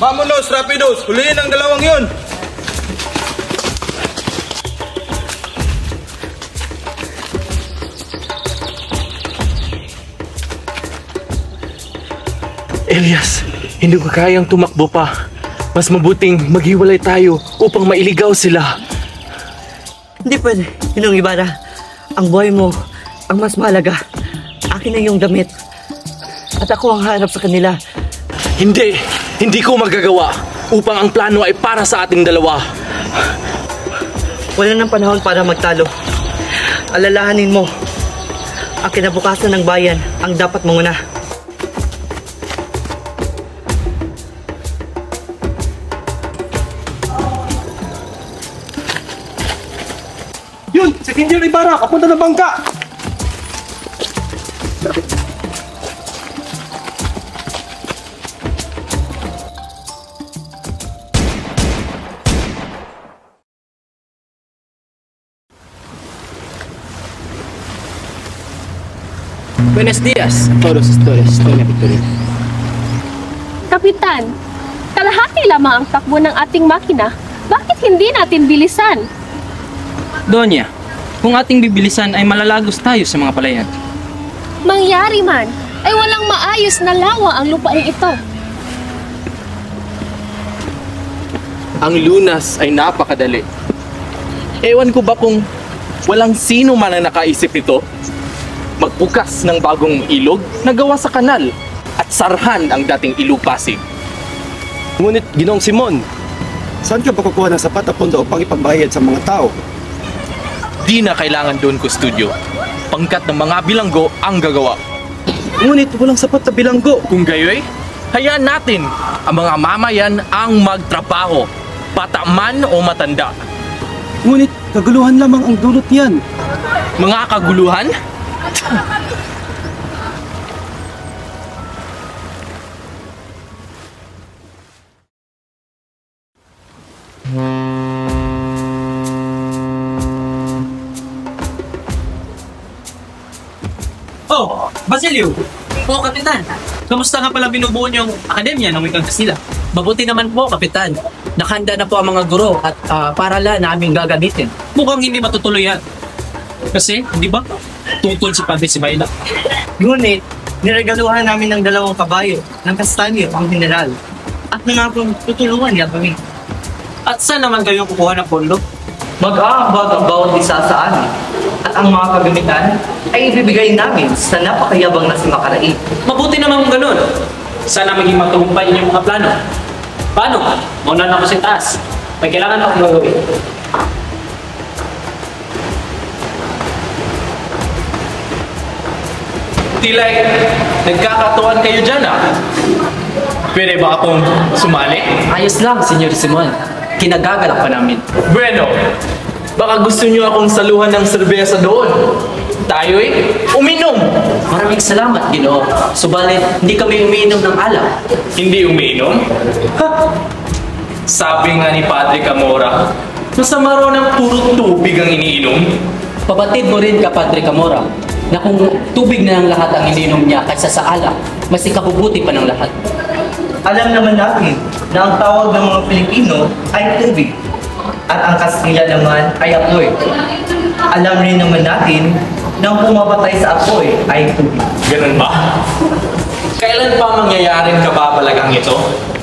Mamunos, rapidos, huliin ang dalawang yun! Elias, hindi ko kayang tumakbo pa. Mas mabuting maghiwalay tayo upang mailigaw sila. Hindi pwede, Ginong Ibarra. Ang buhay mo, ang mas mahalaga. Akin na yung damit. At ako ang harap sa kanila. Hindi ko magagawa upang ang plano ay para sa ating dalawa. Wala nang panahon para magtalo. Alalahanin mo, ang kinabukasan ng bayan ang dapat manguna. Yun! Si Ginong Ibarra! Kapunta ng bangka! Buenos días, todos ustedes. Doña Victoria. Kapitan, kalahati lamang ang takbo ng ating makina. Bakit hindi natin bilisan? Donya, kung ating bibilisan ay malalagos tayo sa mga palayan. Mangyari man, ay walang maayos na lawa ang lupain ito. Ang lunas ay napakadali. Ewan ko ba kung walang sino man ang nakaisip nito? Magbukas ng bagong ilog na gawa sa kanal at sarhan ang dating Ilog Pasig. Ngunit, Ginoong Simon, saan ka ba kukuha ng sapat na pondo upang ipagbayad sa mga tao? Di na kailangan doon ko studio. Pangkat ng mga bilanggo ang gagawa. Ngunit walang sapat na bilanggo. Kung gayoy, hayaan natin ang mga mamayan ang magtrabaho, bata man o matanda. Ngunit kaguluhan lamang ang dulot niyan. Mga kaguluhan? Oh, Basilio! Po, Kapitan! Kamusta nga pala binubuo niyong akademya ng Wikang Kastila? Mabuti naman po, Kapitan. Nakahanda na po ang mga guro at paaralan na aming gagamitin. Mukhang hindi matutuloy yan. Kasi, di ba, tutol si Padre Sibayla. Ngunit, niregaluhan namin ng 2 kabayo ng kastanyo ang general. At nangakong tutulungan niya kami. At saan naman kayong kukuha ng pondo? Mag-aambag ang bawat isa sa amin. At ang mga kagamitan ay ibibigay namin sa napakayabang na si Makarai. Mabuti naman kung ganun. Sana maging matagumpay inyong mga plano. Paano? Mauna na ako sa taas. May kailangan akong gagawin. Tilay, nagkakatuan kayo dyan Pwede ba akong sumali? Ayos lang, Senyor Simon. Kinagagalak pa namin. Bueno, baka gusto niyo akong saluhan ng serbesa doon. Tayo'y uminom. Maraming salamat, Ginoo. Subalit, hindi kami umiinom ng alak. Hindi uminom? Ha? Sabi nga ni Padre Camora, masama raw ng puro tubig ang iniinom. Pabatid mo rin ka, Padre Camora, na kung tubig na ang lahat ang iniinom niya kaysa sa alak, mas ikabubuti pa ng lahat. Alam naman natin na ang tawag ng mga Pilipino ay tubig at ang Kastila naman ay apoy. Alam rin naman natin na ang pumabatay sa apoy ay tubig. Ganun ba? Kailan pa mangyayaring kababalagang ito?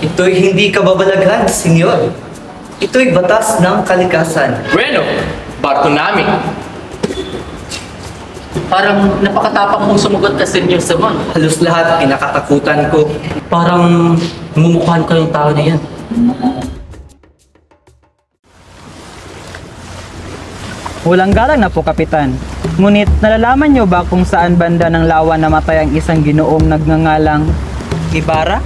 Ito'y hindi kababalaghan, senyor. Ito'y batas ng kalikasan. Bueno, barto namin. Parang napakatapang mong sumugot ka, Senyor Simon. Halos lahat kinakatakutan ko. Parang mumukhaan ko yung tao na yan. Walang galang na po, Kapitan. Ngunit nalalaman niyo ba kung saan banda ng lawa namatay ang isang ginoong nagngangalang Ibarra?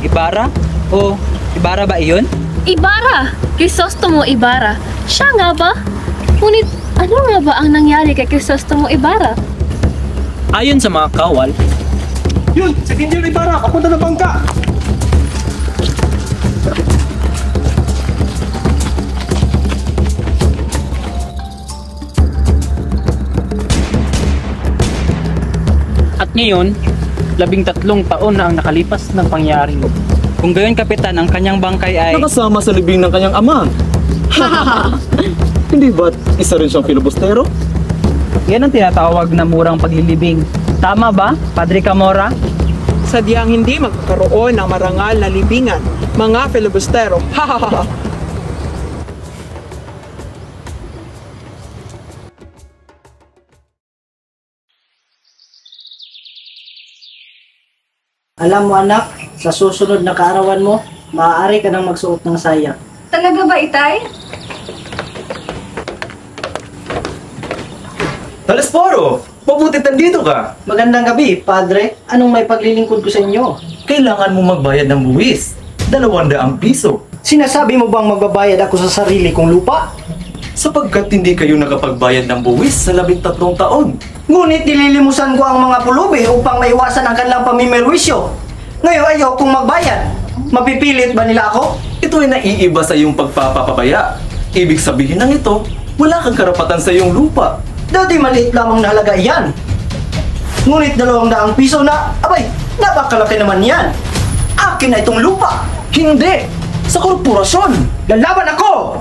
Ibarra? O Ibarra ba iyon? Ibarra! Crisostomo Ibarra. Siya nga ba? Ngunit ano nga ba ang nangyari kay Crisostomo Ibarra? Ayon sa mga kawal, Yun! Si Ginong Ibarra! Kapunta ng bangka! at ngayon, 13 taon na ang nakalipas ng pangyaring Kung gayon kapitan, ang kanyang bangkay ay... Nakasama sa libing ng kanyang ama. Hindi ba't isa rin siyang filibustero? Yan ang tinatawag na murang paglilibing. Tama ba, Padre Camora? Sadyang hindi magkakaroon ng marangal na libingan, mga filibustero. Alam mo anak, sa susunod na kaarawan mo, maaari ka nang magsuot ng saya. Talaga ba, Itay? Telesporo! Mabuti nandito ka! Magandang gabi, Padre. Anong may paglilingkod ko sa inyo? Kailangan mo magbayad ng buwis. 200 piso. Sinasabi mo bang magbabayad ako sa sarili kong lupa? Sapagkat hindi kayo nakapagbayad ng buwis sa 13 taon. Ngunit nililimusan ko ang mga pulubi upang maiwasan ang kanilang pamimerwisyo. Ngayon ayaw kong magbayad. Mapipilit ba nila ako? Ito ay naiiba sa iyong pagpapapabaya. Ibig sabihin ng ito, wala kang karapatan sa iyong lupa. Dati maliit lamang na halaga iyan. Ngunit 200 piso na, abay, napakalaki naman yan. Akin na itong lupa. Hindi! Sa korporasyon! Lalaban ako!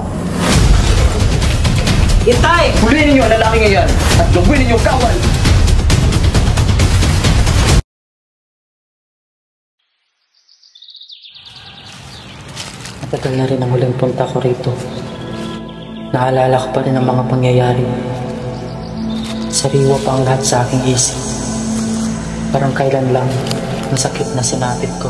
Itay! Huliin ninyo ang lalaki ngayon at gawin ninyong kawal! Matagal na rin ang huling punta ko rito. Naalala ko pa rin ang mga pangyayari. Sariwa pa ang lahat sa aking isip. Parang kailan lang masakit na sinapit ko.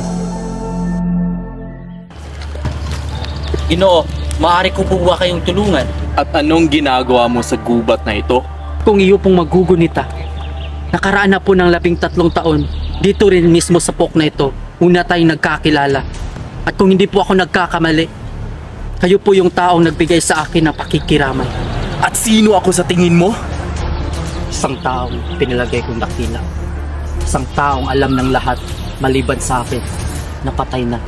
Ginoo, maaari ko po ba kayong tulungan? At anong ginagawa mo sa gubat na ito? Kung iyo pong magugunita, nakaraan na po ng 13 taon, dito rin mismo sa pok na ito, una tayong nagkakilala. At kung hindi po ako nagkakamali, kayo po yung taong nagbigay sa akin ng pakikiramay. At sino ako sa tingin mo? Isang taong pinalagay kong dakila. Isang taong alam ng lahat, maliban sa akin, napatay na.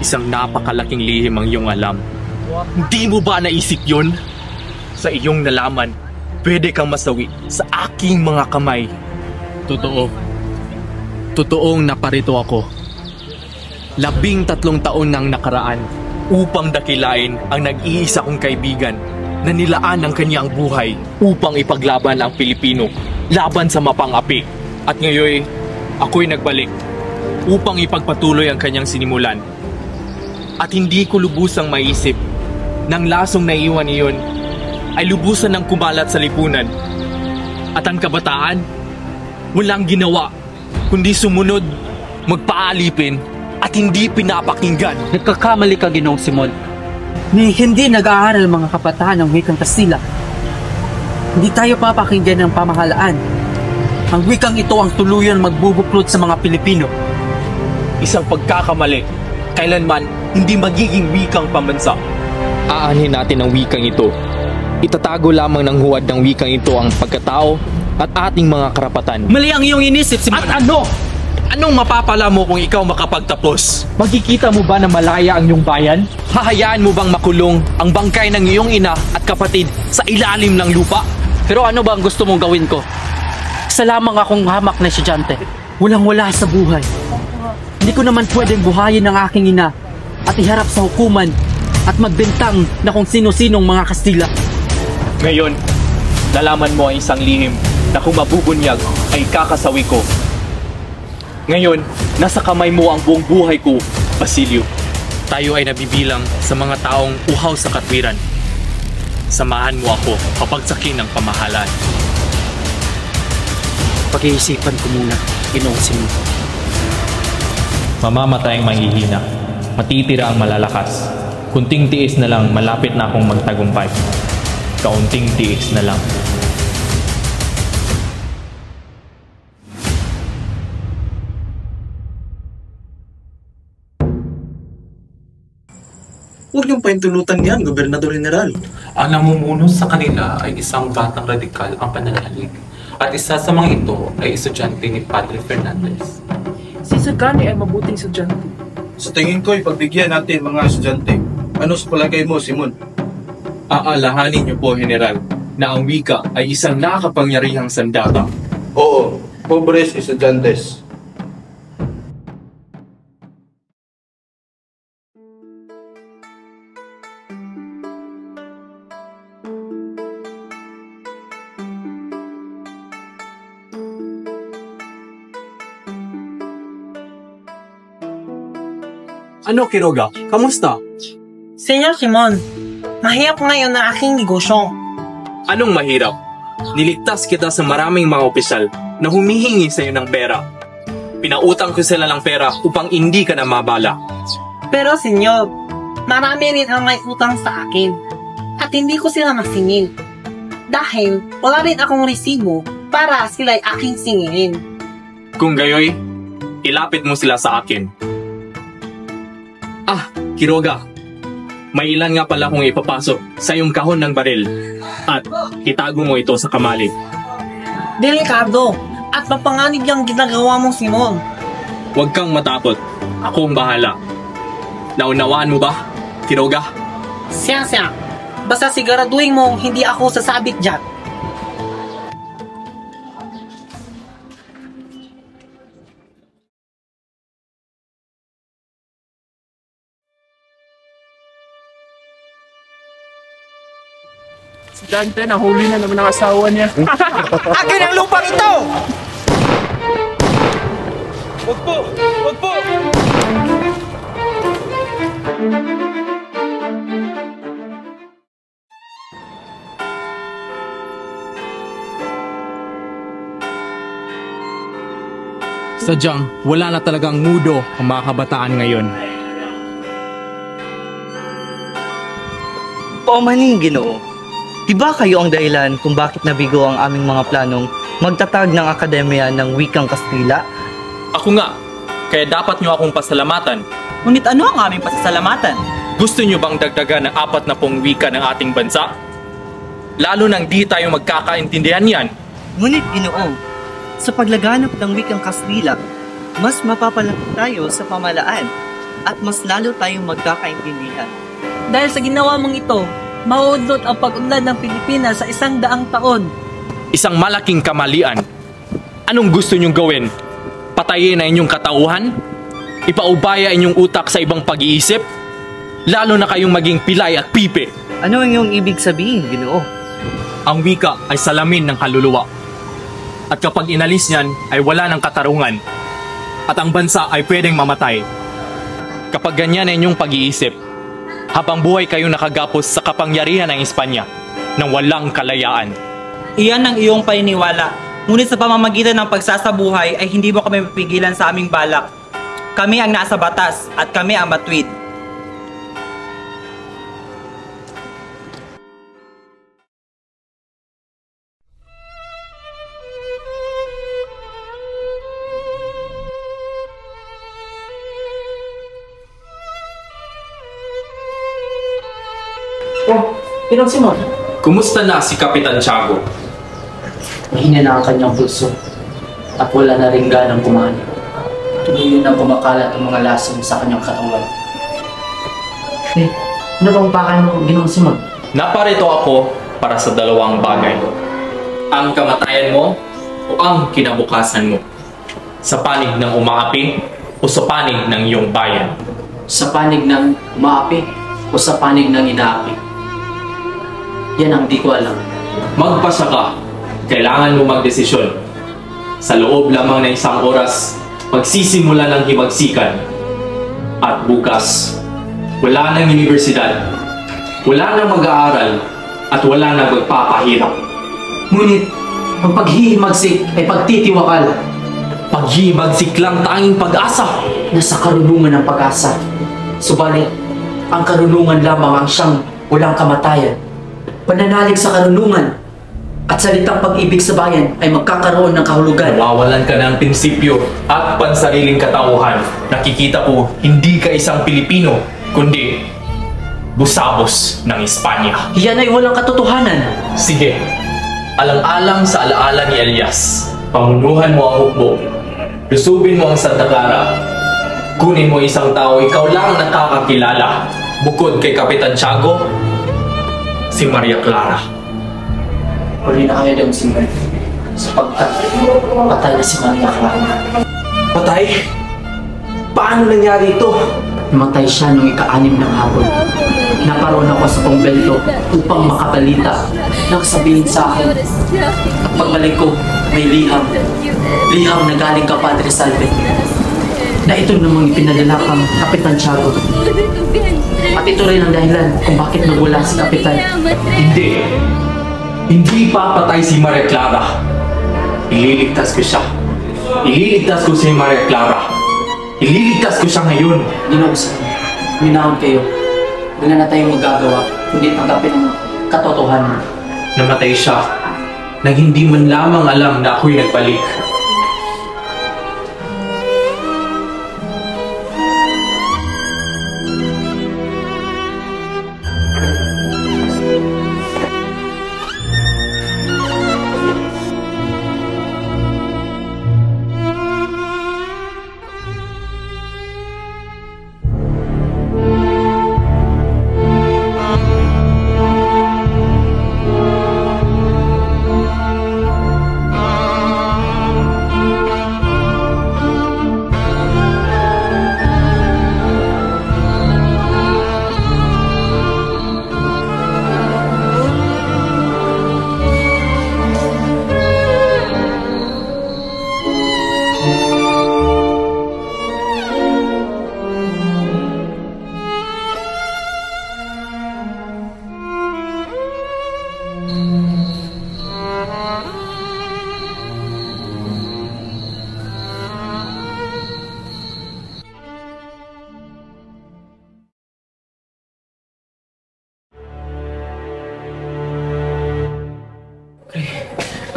Isang napakalaking lihim ang iyong alam. Hindi mo ba naisip yun? Sa iyong nalaman, pwede kang masawi sa aking mga kamay. Totoo. Totoong naparito ako. 13 taon nang nakaraan upang dakilain ang nag-iisa kong kaibigan na nilaan ang kanyang buhay upang ipaglaban ang Pilipino laban sa mapang-api. At ngayon, ako'y nagbalik upang ipagpatuloy ang kanyang sinimulan. At hindi ko lubusang maisip nang lasong naiwan iyon ay lubusan ng kumalat sa lipunan. At ang kabataan, walang ginawa kundi sumunod, magpaalipin at hindi pinapakinggan. Nagkakamali ka, Ginoong Simon. Hindi nag-aaral mga kabataan ng wikang Kastila. Hindi tayo papakinggan ng pamahalaan. Ang wikang ito ang tuluyan magbubuklod sa mga Pilipino. Isang pagkakamali, kailanman hindi magiging wikang pambansa. Aanhin natin ang wikang ito. Itatago lamang ng huwad ng wikang ito ang pagkatao at ating mga karapatan. Mali ang iyong inisip, Simon. At ano? Anong mapapala mo kung ikaw makapagtapos? Magkikita mo ba na malaya ang iyong bayan? Hahayaan mo bang makulong ang bangkay ng iyong ina at kapatid sa ilalim ng lupa? Pero ano ba ang gusto mong gawin ko? Isa lamang akong hamak na estudyante. Walang-wala sa buhay. Hindi ko naman pwedeng buhayin ang aking ina at iharap sa hukuman at magbentang na kung sino-sinong mga Kastila. Ngayon, nalaman mo ang isang lihim na kung mabubunyag ay kakasawi ko. Ngayon, nasa kamay mo ang buong buhay ko, Basilio. Tayo ay nabibilang sa mga taong uhaw sa katwiran. Samahan mo ako kapagsakin ng pamahalaan. Pag-iisipan ko muna, Ginoong Simon. Mamamatay ang mahihina. Matitira ang malalakas. Kunting tiis na lang, malapit na akong magtagumpay. Kaunting tiis na lang. Huwag niyong pahintulutan yan, Gobernador General. Ang namumuno sa kanila ay isang batang radikal ang pananalig. At isa sa mga ito ay estudyante ni Padre Fernandez. Si Sagani ay mabuting estudyante. Sa tingin ko, ipagbigyan natin mga estudyante. Ano sa palagay mo, Simon? Aalahanin niyo po, General, na ang wika ay isang nakakapangyarihang sandata. Oo, pobres estudiantes. Ano, Quiroga? Kamusta? Senyor Simon, mahirap ngayon na aking negosyo. Anong mahirap? Niligtas kita sa maraming mga opisyal na humihingi sa'yo ng pera. Pinautang ko sila ng pera upang hindi ka na mabala. Pero senyor, marami rin ang may utang sa akin at hindi ko sila masingil. Dahil wala rin akong resibo para sila'y aking singilin. Kung gayoy, ilapit mo sila sa akin. Ah, Quiroga, may ilan nga pala kong ipapasok sa iyong kahon ng baril at itago mo ito sa kamali. Delikado at mapanganib yung ginagawa mo, Simon. Huwag kang matakot. Ako ang bahala. Naunawaan mo ba, Quiroga? Siya. Basta siguraduhin mo hindi ako sasabit dyan. Si Dante, nahuli na naman ang asawa niya. Akin ang lupang ito! Wag po! Wag po! Sadyang wala na talagang mudo ang mga kabataan ngayon. Paumaning Ginoo, di ba kayo ang dahilan kung bakit nabigo ang aming mga planong magtatag ng Akademya ng Wikang Kastila? Ako nga, kaya dapat nyo akong pasalamatan. Ngunit ano ang aming pasasalamatan? Gusto nyo bang dagdagan ng 40 wika ng ating bansa? Lalo nang di tayo magkakaintindihan yan. Ngunit Ginoo, sa paglaganap ng Wikang Kastila, mas mapapalaki tayo sa pamalaan at mas lalo tayong magkakaintindihan. Dahil sa ginawa mong ito, mauudlot ang pag-unlad ng Pilipinas sa 100 taon. Isang malaking kamalian. Anong gusto nyong gawin? Patayin na inyong katauhan? Ipaubaya inyong utak sa ibang pag-iisip? Lalo na kayong maging pilay at pipi. Ano ang iyong ibig sabihin, Ginoo? Ang wika ay salamin ng kaluluwa. At kapag inalis niyan ay wala ng katarungan. At ang bansa ay pwedeng mamatay. Kapag ganyan ang inyong pag-iisip, habang buhay kayong nakagapos sa kapangyarihan ng Espanya nang walang kalayaan. Iyan ang iyong paniniwala. Ngunit sa pamamagitan ng pagsasabuhay ay hindi mo kami mapigilan sa aming balak. Kami ang nasa batas at kami ang matuwid. Pinang Simon, Kumusta na si Kapitan Tiago? mahina na ang kanyang pulso at wala na rin ganang kumain. Tuloy na kumakalat ang mga lasong sa kanyang katawan. Ano bang pakay mo, Ginong Simon? Naparito ako para sa dalawang bagay. Ang kamatayan mo o ang kinabukasan mo. Sa panig ng umaapi o sa panig ng iyong bayan. Sa panig ng umaapi o sa panig ng inaapi? Yan ang di ko alam. Magpasya ka. Kailangan mo magdesisyon. Sa loob lamang ng 1 oras, magsisimula ng himagsikan. At bukas, wala nang universidad, wala nang mag-aaral, at wala nang magpapahirap. Ngunit, ang paghihimagsik ay pagtitiwakal. Paghihimagsik lang tanging pag-asa. Nasa karunungan ng pag-asa. Subalit, ang karunungan lamang ang siyang walang kamatayan. Pananalig sa karunungan at salitang pag-ibig sa bayan ay magkakaroon ng kahulugan. Nawawalan ka ng prinsipyo at pansariling katauhan. Nakikita ko, hindi ka isang Pilipino, kundi busabos ng Espanya. Yan ay walang katotohanan. Sige, alang-alang sa alaala ni Elias, pamunuhan mo ang hukbo, lusubin mo ang Santa Clara, kunin mo isang tao ikaw lang ang nakakakilala, bukod kay Kapitan Tiago, si Maria Clara. Huli na kayo doon, Simon. Sapagkat patay na si Maria Clara. Patay? Paano nangyari ito? Namatay siya noong ika-6 ng hapon. Naparoon ako sa kumbento upang makabalita. Nakasabihin sa akin. At pagbalik ko, may liham. Liham na galing ka, Padre Salve. na ito namang ipinadala kang Kapitan Tiago. At ito rin ang dahilan kung bakit nagwala si Kapitan. Hindi. Hindi papatay si Maria Clara. Ililigtas ko siya. Ililigtas ko si Maria Clara. Ililigtas ko siya ngayon. Ginoong Simon, minahon kayo. Wala na tayong magagawa, hindi tanggapin ang katotohanan. Namatay siya nang hindi man lamang alam na ako'y nagbalik.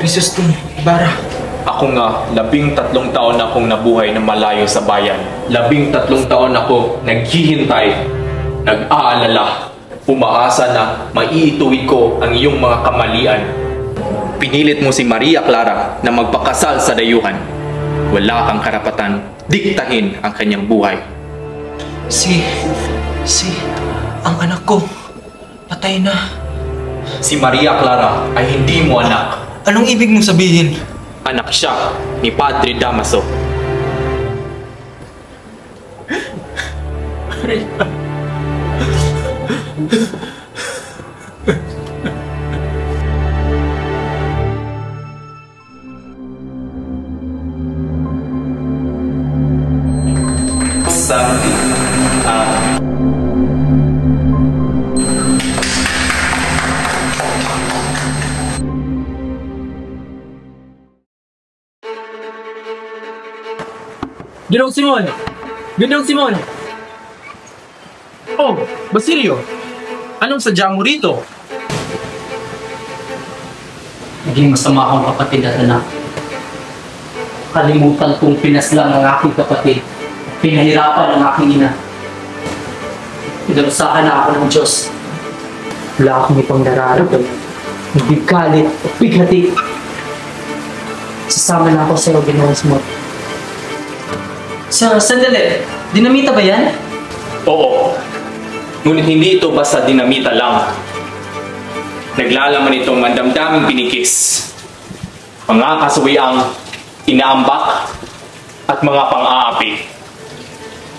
Crisostemo Ibarra. Ako nga, 13 taon akong nabuhay na malayo sa bayan. 13 taon ako naghihintay, nag-aalala, umaasa na maiituwid ko ang iyong mga kamalian. Pinilit mo si Maria Clara na magpakasal sa dayuhan. Wala kang karapatan diktahin ang kanyang buhay. Ang anak ko, patay na. Si Maria Clara ay hindi mo anak. Anong ibig mong sabihin? Anak siya ni Padre Damaso. Sancti. Ginoong Simon! Ginoong Simon! Oh, Basilio! Anong sadya mo rito? Naging masama akong kapatid at anak. Kalimutan kong pinaslang ang aking kapatid. Pinahirapan ang aking ina. Pinarusahan na ako ng Diyos. Wala akong ipang nararamdaman. Nagbigalit at bighati. Sasama na ako sa Ginoong Simon. Sandali. Dinamita ba yan? Oo. Ngunit hindi ito basta dinamita lang. Naglalaman itong mandamdaming pinikis. Mga kasuwiang inaambak at mga pang-aapi.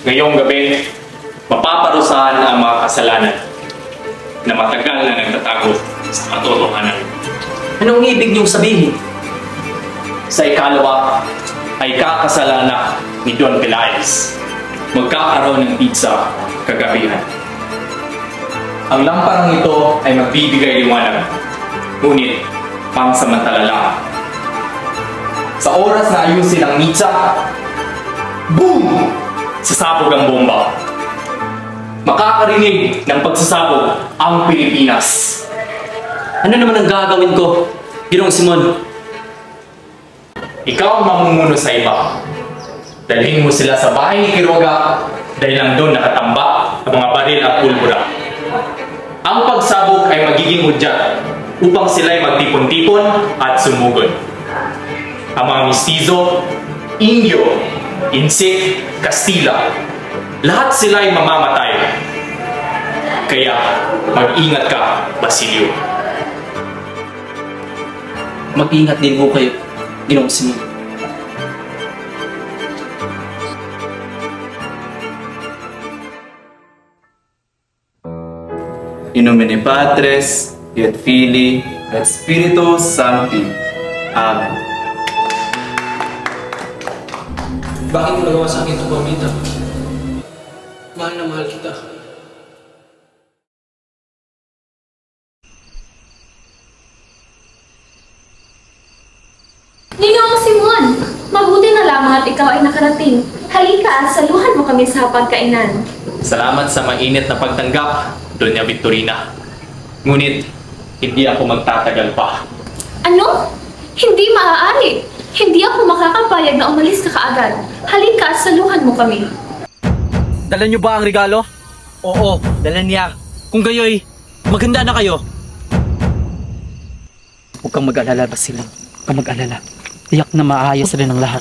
Ngayong gabi, mapaparusahan ang mga kasalanan na matagal na nagtatago sa katotohanan. Anong ibig niyong sabihin? Sa ikalawa ay kakasalanan ni Don Pelaez. Magkakaroon ng pizza kagabihan. Ang lamparang ito ay magbibigay liwanag, ngunit pangsamantala lang. Sa oras na ayusin ang mitsa, boom! Sasabog ang bomba. Makakarinig ng pagsasabog ang Pilipinas. Ano naman ang gagawin ko, Ginoong Simon? Ikaw ang mamumuno sa iba. Dalhin mo sila sa bahay ni Quiroga dahil lang doon nakatambak ang mga baril at pulbura. Ang pagsabog ay magiging hudyat upang sila ay magtipon-tipon at sumugod. Ang mga mistizo, Indio, Insik, Kastila, lahat sila ay mamamatay. Kaya mag-ingat ka, Basilio. Mag-ingat din po kayo, Ginoong Simon. In nomine Patris, et Filii, et Spiritus Sancti. Amen. Bakit mo nagawa sa akin ito, Paulita? Mahal na mahal kita. Ginoong Simon, mabuti na lamang at ikaw ay nakarating. Halika, saluhan mo kami sa pagkainan. Salamat sa mainit na pagtanggap, Doña Victorina. Ngunit, hindi ako magtatagal pa. Ano? Hindi maaari. Hindi ako makakapayag na umalis ka kaagad. Halika, saluhan mo kami. Dala niyo ba ang regalo? Oo, dala niya. Kung gayoy, maganda na kayo. Huwag kang mag-alala, Basilio. Huwag kang mag-alala. Tiyak na maayos rin ang lahat.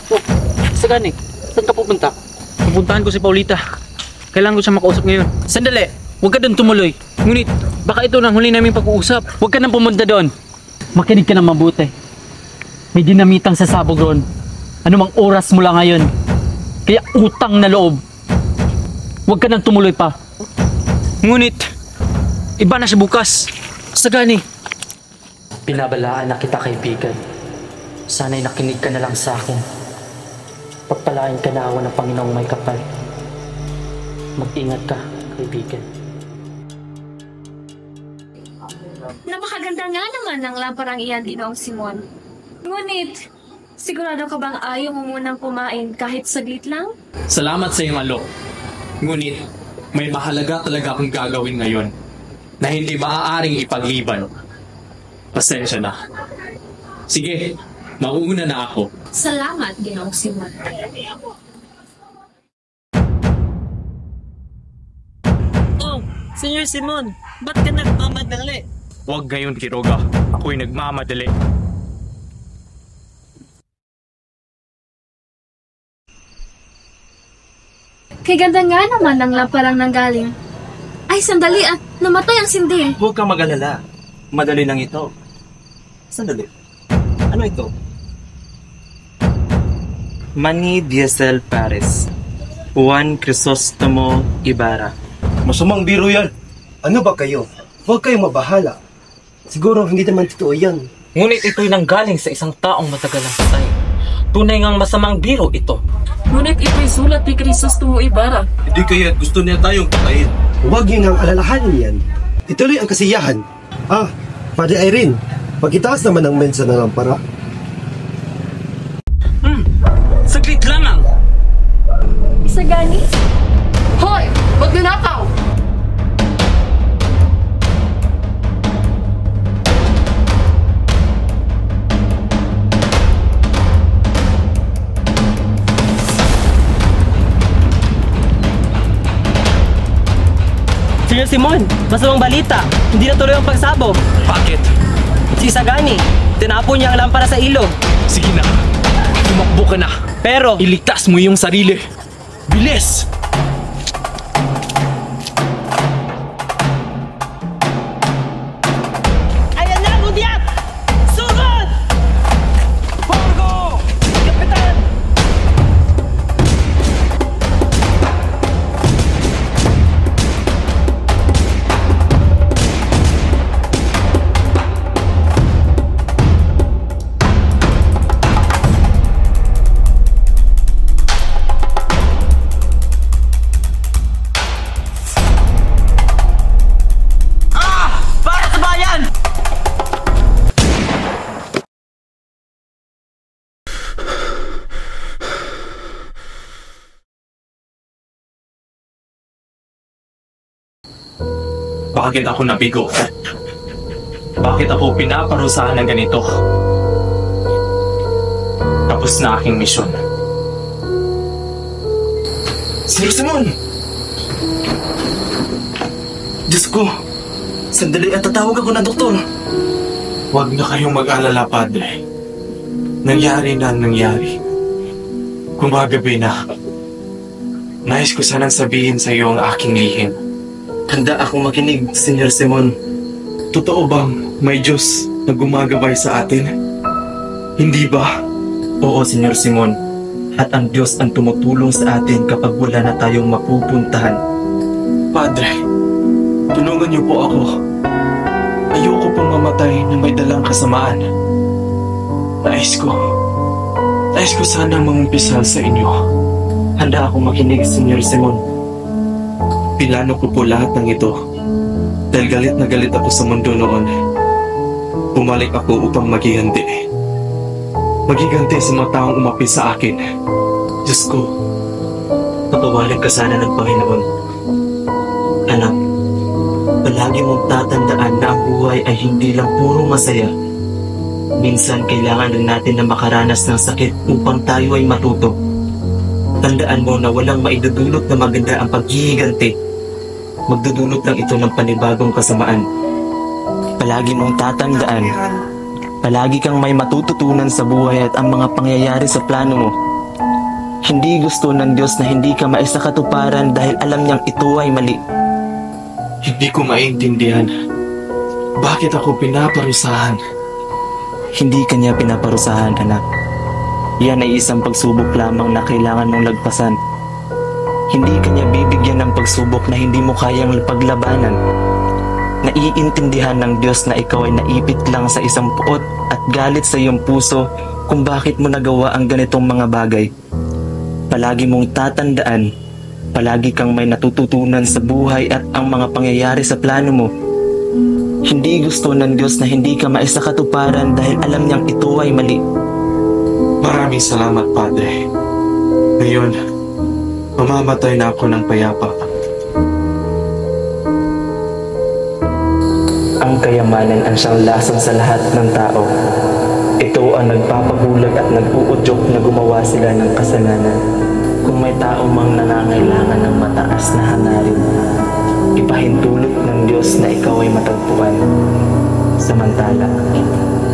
Oh, Sagani, saan ka pupunta? Pupuntahan ko si Paulita. Kailangan ko siya makausap ngayon. Sandali, huwag ka doon tumuloy. Ngunit, baka ito na huli naming pag-uusap. Huwag ka nang pumunta doon. Makinig ka nang mabuti. May dinamitang sasabog ron. Anumang oras mula ngayon. Kaya utang na loob. Huwag ka nang tumuloy pa. Ngunit, iba na siya bukas. Sagani. Binabalaan na kita, kaibigan. Sana'y nakinig ka na lang sa akin. Pagpalain ka na ako ng Panginoong may kapal. Mag-ingat ka, kaibigan. Napakaganda nga naman ng lamparang iyan, Ginoong Simon. Ngunit, sigurado ka bang ayaw mo munang kumain kahit saglit lang? Salamat sa iyong alok. Ngunit, may mahalaga talaga akong gagawin ngayon na hindi maaaring ipagliban. Pasensya na. Sige, mauuna na ako. Salamat, Ginoong Simon. Oh, Senyor Simon, ba't ka nagmamadali? Huwag gayon, Quiroga. Ako'y nagmamadali. Kay ganda nga naman ng lamparang nanggaling. Ay, sandali at namatay ang sindi. Huwag kang mag-alala. Madali lang ito. Sandali. Ano ito? Manny Diesel Paris. Juan Crisostomo Ibarra. Masamang biro yan. Ano ba kayo? Huwag kayong mabahala. Siguro hindi naman totoo yan. Ngunit ito'y nanggaling sa isang taong matagal ang patay. Tunay ngang masamang biro ito. Ngunit ito'y sulat ni Crisostomo Ibarra. Hindi kaya gusto niya tayong patayin. Huwag niyo nang alalahanin yan. Ituloy ang kasiyahan. Padre Irene, pagkitaas naman ang mensa na lampara. Saglit lamang. Sagani? Hoy! Huwag ninakaw! Senyor Simon, masamang balita. Hindi na tuloy ang pagsabog. Bakit? Si Sagani, tinapon niya ang lampara sa ilog. Sige na. Tumakbo ka na. Pero, iligtas mo yung sarili. Bilis! Ayan na, Gudyat! Sugod! Porgo! Kapitan! Bakit ako nabigo? Bakit ako pinaparusahan ng ganito? Tapos na aking misyon. Sir Simon! Diyos ko! Sandali at tatawag ako ng doktor. Huwag na kayong mag-alala, Padre. Nangyari na ang nangyari. Gumagabi na. Nais ko sanang sabihin sa iyo ang aking lihim. Handa akong makinig, Senyor Simon. Totoo bang may Diyos na gumagabay sa atin? Hindi ba? Oo, Senyor Simon. At ang Diyos ang tumutulong sa atin kapag wala na tayong mapupuntahan. Padre, tulungan niyo po ako. Ayoko pong mamatay na may dalang kasamaan. Nais ko sana mangumpisal sa inyo. Handa akong makinig, Senyor Simon. Pilano ko po lahat ng ito. Dahil galit na galit ako sa mundo noon. Bumalik ako upang maghiganti. Maghiganti sa mga taong umapi sa akin. Diyos ko, Papawalag ka sana ng Panginoon. Anak, palagi mong tatandaan na ang buhay ay hindi lang puro masaya. Minsan kailangan rin natin na makaranas ng sakit upang tayo ay matuto. Tandaan mo na walang maidudulot na maganda ang paghihiganti. Magdudulot lang ito ng panibagong kasamaan. Palagi mong tatandaan, palagi kang may matututunan sa buhay at ang mga pangyayari sa plano mo. Hindi gusto ng Diyos na hindi ka maisakatuparan dahil alam niyang ito ay mali. hindi ko maintindihan. Bakit ako pinaparusahan? Hindi ka niya pinaparusahan, anak. Yan ay isang pagsubok lamang na kailangan mong lagpasan. Hindi ka niya bibigyan ng pagsubok na hindi mo kayang paglabanan. Naiintindihan ng Diyos na ikaw ay naipit lang sa isang puot at galit sa iyong puso kung bakit mo nagawa ang ganitong mga bagay. Palagi mong tatandaan, palagi kang may natututunan sa buhay at ang mga pangyayari sa plano mo. Hindi gusto ng Diyos na hindi ka maisakatuparan dahil alam niyang ito ay mali. Maraming salamat, Padre. Ngayon, mamamatay na ako ng payapa. Ang kayamanan ang siyang lason sa lahat ng tao. Ito ang nagpapabulag at nag-uudyok na gumawa sila ng kasalanan. Kung may tao mang nangangailangan ng mataas na hangarin, ipahintulot ng Diyos na ikaw ay matagpuan. Samantala,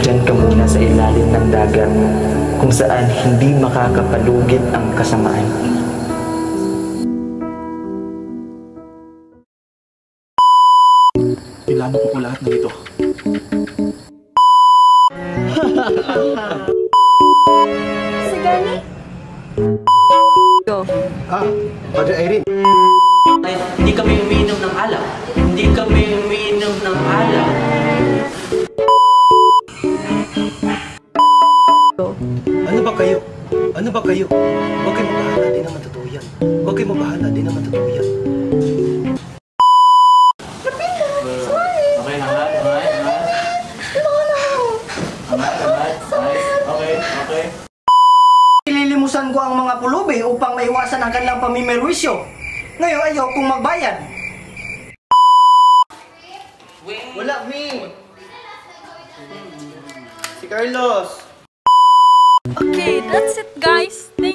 diyan ka muna sa ilalim ng dagat, kung saan hindi makakapalugit ang kasamaan. Ilano ko po lahat ng ito. Si Gani? Padre Irene. Hindi kami umiinom ng alak. Hindi kami umiinom ng alak. Ano ba kayo? Ano ba kayo? Huwag kayo mabahala, di naman totoo yan. Huwag kayo mabahala, di naman totoo yan. Okay, okay. Ililimusan ko ang mga pulubi upang maiwasan ang kanilang pamimerwisyo. Ngayon ayaw kong magbayad. Wala, Wing. Si Carlos. Okay, that's it guys. Thank